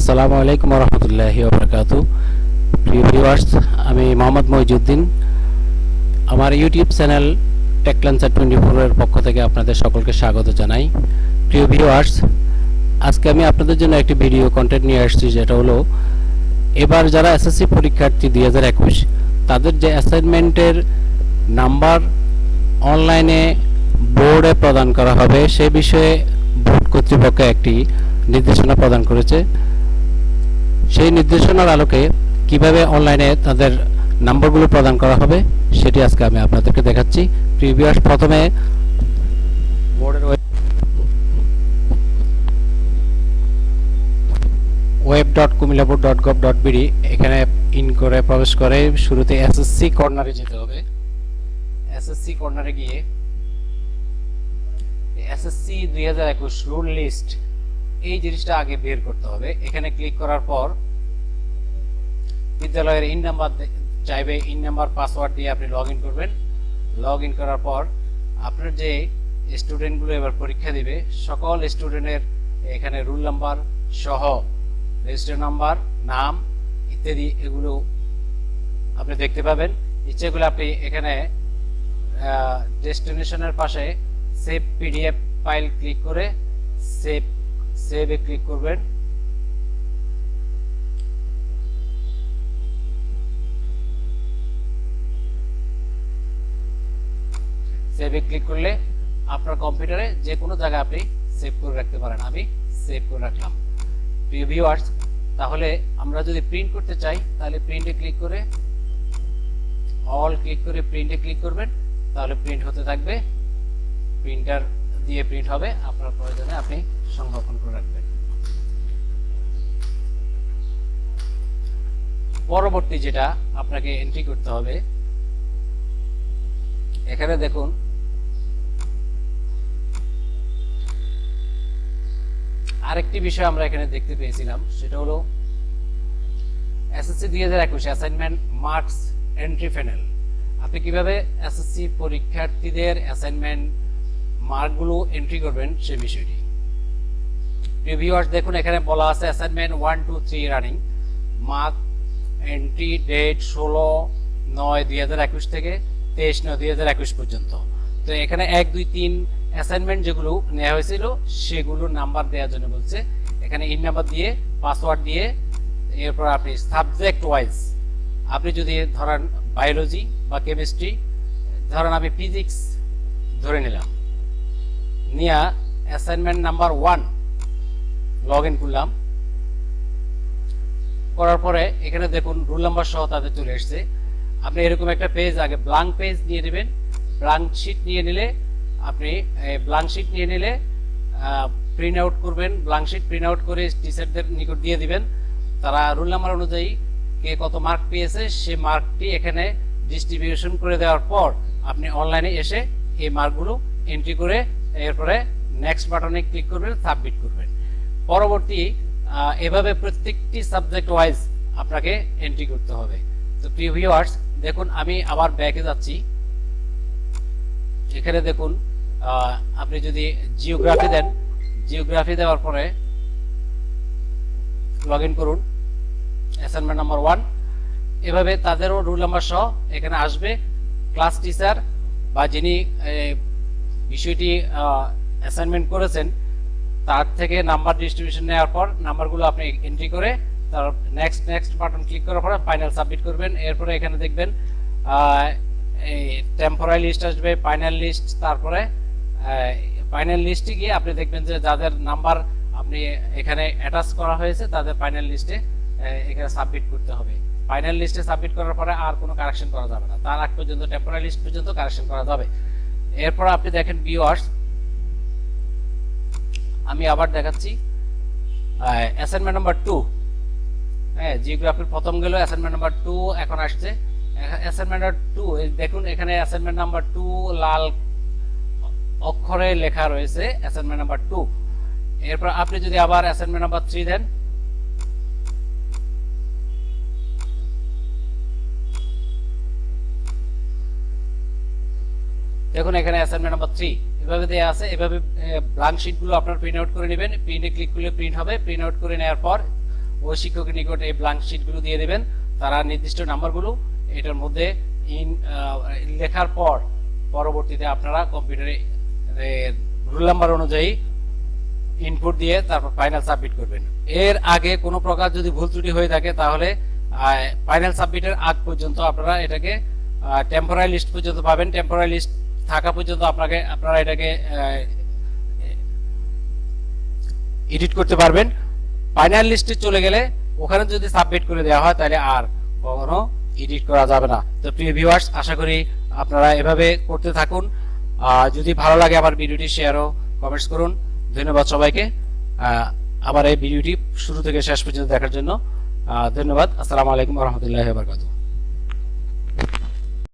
আসসালামু আলাইকুম ওয়া রাহমাতুল্লাহি ওয়া বারাকাতুহু। প্রিয় ভিউয়ার্স, আমি মোহাম্মদ মইজুদ্দিন। আমার ইউটিউব চ্যানেল টেকলান্সার 24 এর পক্ষ থেকে আপনাদের সকলকে স্বাগত জানাই। প্রিয় ভিউয়ার্স, আজকে আমি আপনাদের জন্য একটি ভিডিও কন্টেন্ট নিয়ে আসছি, যেটা হলো এবার যারা এসএসসি পরীক্ষার্থী 2021 তাদের যে অ্যাসাইনমেন্টের নাম্বার অনলাইনে বোর্ডে প্রদান করা হবে সে বিষয়ে বোর্ড কর্তৃপক্ষ একটি নির্দেশনা প্রদান করেছে। সেই নির্দেশনার আলোকে কিভাবে অনলাইনে তাদের নাম্বারগুলো প্রদান করা হবে সেটি আজকে আমি আপনাদেরকে দেখাচ্ছি। প্রিভিয়াস প্রথমে বোর্ডের web.kumilapur.gov.bd এখানে ইন করে প্রবেশ করে শুরুতে এসএসসি কর্নারে যেতে হবে। এসএসসি কর্নারে গিয়ে এসএসসি 2021 রুল লিস্ট এই জিনিসটা আগে বের করতে হবে। এখানে ক্লিক করার পর বিদ্যালয়ের ইন নাম্বার চাইবে, ইন নাম্বার পাসওয়ার্ড দিয়ে আপনি লগ ইন করবেন। লগ ইন করার পর আপনার যে স্টুডেন্টগুলো এবার পরীক্ষা দিবে সকল স্টুডেন্টের এখানে রুল নাম্বার সহ রেজিস্টার নাম্বার, নাম ইত্যাদি এগুলো আপনি দেখতে পাবেন। ইচ্ছেগুলো আপনি এখানে ডেস্টিনেশনের পাশে সেভ পিডিএফ ফাইল ক্লিক করে সেভে ক্লিক করবেন। সেভে ক্লিক করলে আপনার কম্পিউটারে যে কোনো জায়গায় আপনি সেভ করে রাখতে পারেন। আমি সেভ করে রাখলাম। প্রিয় ভিউয়ার্স, তাহলে আমরা যদি প্রিন্ট করতে চাই তাহলে প্রিন্টে ক্লিক করে অল ক্লিক করে প্রিন্টে ক্লিক করবেন, তাহলে প্রিন্ট হতে থাকবে। প্রিন্টার দিয়ে প্রিন্ট হবে, আপনার প্রয়োজনে আপনি সংরক্ষণ করে রাখবেন। পরবর্তী যেটা আপনাকে এন্ট্রি করতে হবে, এখানে দেখুন আরেকটি বিষয় আমরা এখানে দেখতে পেয়েছিলাম, সেটা হলো SSC 2021 assignment marks entry panel. আপনি কিভাবে এসএসসি পরীক্ষার্থীদের অ্যাসাইনমেন্ট মার্কগুলো এন্ট্রি করবেন সে বিষয়টি। ভিউয়ার্স দেখুন, এখানে বলা আছে assignment 1 2 3 running, mark entry date 16/9/2021 থেকে 23/9/2021 পর্যন্ত। তো এখানে 1 2 3 অ্যাসাইনমেন্ট যেগুলো নেওয়া হয়েছিল সেগুলোর নাম্বার দেওয়ার জন্য বলছে। এখানে ইন নাম্বার দিয়ে পাসওয়ার্ড দিয়ে এরপর আপনি সাবজেক্ট ওয়াইজ আপনি যদি ধরেন বায়োলজি বা কেমিস্ট্রি, ধরেন আমি ফিজিক্স ধরে নিলাম, নিয়ে অ্যাসাইনমেন্ট নাম্বার 1 লগ ইন করলাম। করার পরে এখানে দেখুন রুল নাম্বার সহ তাদের চলে এসছে। আপনি এরকম একটা পেজ আগে ব্ল্যাঙ্ক পেজ নিয়ে নেবেন। ব্ল্যাঙ্ক শিট নিয়ে নিলে আপনি ব্ল্যাঙ্ক শিট নিয়ে নিলে প্রিন্ট আউট করবেন। ব্ল্যাঙ্ক শিট প্রিন্ট আউট করে টিচারদের নিকট দিয়ে দিবেন। তারা রুল নাম্বার অনুযায়ী কে কত মার্ক পেয়েছে সে মার্কটি এখানে ডিস্ট্রিবিউশন করে দেওয়ার পর আপনি অনলাইনে এসে এই মার্কগুলো এন্ট্রি করে এরপরে নেক্সট বাটনে ক্লিক করবেন, সাবমিট করবেন। পরবর্তী এভাবে প্রত্যেকটি সাবজেক্ট ওয়াইজ আপনাকে এন্ট্রি করতে হবে। তো প্রিয় ভিউয়ার্স দেখুন, আমি আবার ব্যাকে যাচ্ছি। এখানে দেখুন আপনি যদি জিওগ্রাফি দেন, জিওগ্রাফি দেওয়ার পরে লগ ইন করুন অ্যাসাইনমেন্ট নাম্বার 1। এভাবে তাদেরও রুল নাম্বার সহ এখানে আসবে। ক্লাস টিচার বা যিনি বিষয়টি অ্যাসাইনমেন্ট করেছেন তার থেকে নাম্বার ডিস্ট্রিবিউশন নেওয়ার পর নাম্বারগুলো আপনি এন্ট্রি করে তার নেক্সট বাটন ক্লিক করার পর ফাইনাল সাবমিট করবেন। এরপরে এখানে দেখবেন টেম্পোরারি লিস্ট আসবে, ফাইনাল লিস্ট, তারপরে ফাইনাল লিস্টে গিয়ে আপনি দেখবেন যে যাদের নাম্বার আপনি এখানে অ্যাটাচ করা হয়েছে তাদের ফাইনাল লিস্টে এখানে সাবমিট করতে হবে। ফাইনাল লিস্টে সাবমিট করার পরে আর কোনো কারেকশন করা যাবে না, তার আগ পর্যন্ত টেম্পোরারি লিস্ট পর্যন্ত কারেকশন করা যাবে। এরপর আপনি দেখেন ভিউয়ার্স, আমি আবার দেখাচ্ছি অ্যাসাইনমেন্ট নাম্বার 2। হ্যাঁ, জিওগ্রাফির প্রথম গেল, অ্যাসাইনমেন্ট নাম্বার 2 এখন আসছে। অ্যাসাইনমেন্ট নাম্বার 2 দেখুন, এখানে অ্যাসাইনমেন্ট নাম্বার 2 লাল অক্ষরে লেখা রয়েছে অ্যাসাইনমেন্ট নাম্বার 2। এরপর আপনি যদি আবার অ্যাসাইনমেন্ট নাম্বার 3 দেন, দেখুন এখানে অ্যাসাইনমেন্ট নাম্বার 3 এভাবে দেয়া আছে। এভাবে ব্ল্যাঙ্ক শিটগুলো আপনার প্রিন্ট আউট করে নেবেন। প্রিন্টে ক্লিক করলে প্রিন্ট হবে। প্রিন্ট আউট করে নেওয়ার পর ওই শিক্ষকের নিকট এই ব্ল্যাঙ্ক শিটগুলো দিয়ে দেবেন। তারা নির্দিষ্ট নাম্বারগুলো এটার মধ্যে লেখার পর পরবর্তীতে আপনারা কম্পিউটারে রোল নাম্বার অনুযায়ী ইনপুট দিয়ে তারপর ফাইনাল সাবমিট করবেন। এর আগে কোনো প্রকার যদি ভুল ত্রুটি হয়ে থাকে তাহলে ফাইনাল সাবমিটের আগ পর্যন্ত আপনারা এটাকে টেম্পোরারি লিস্ট পর্যন্ত পাবেন। টেম্পোরারি লিস্ট থাকা পর্যন্ত আপনারা এটাকে এডিট করতে পারবেন। ফাইনাল লিস্টে চলে গেলে ওখানে যদি সাবমিট করে দেওয়া হয় তাহলে আর কখনো এডিট করা যাবে না। তো প্রিয় ভিউয়ার্স, আশা করি আপনারা এভাবে করতে থাকুন। যদি ভালো লাগে আমার ভিডিওটি শেয়ার ও কমেন্টস করুন। ধন্যবাদ সবাইকে আমার এই ভিডিওটি শুরু থেকে শেষ পর্যন্ত দেখার জন্য। ধন্যবাদ। আসসালামু আলাইকুম ওয়া রাহমাতুল্লাহি ওয়া বারাকাতুহু।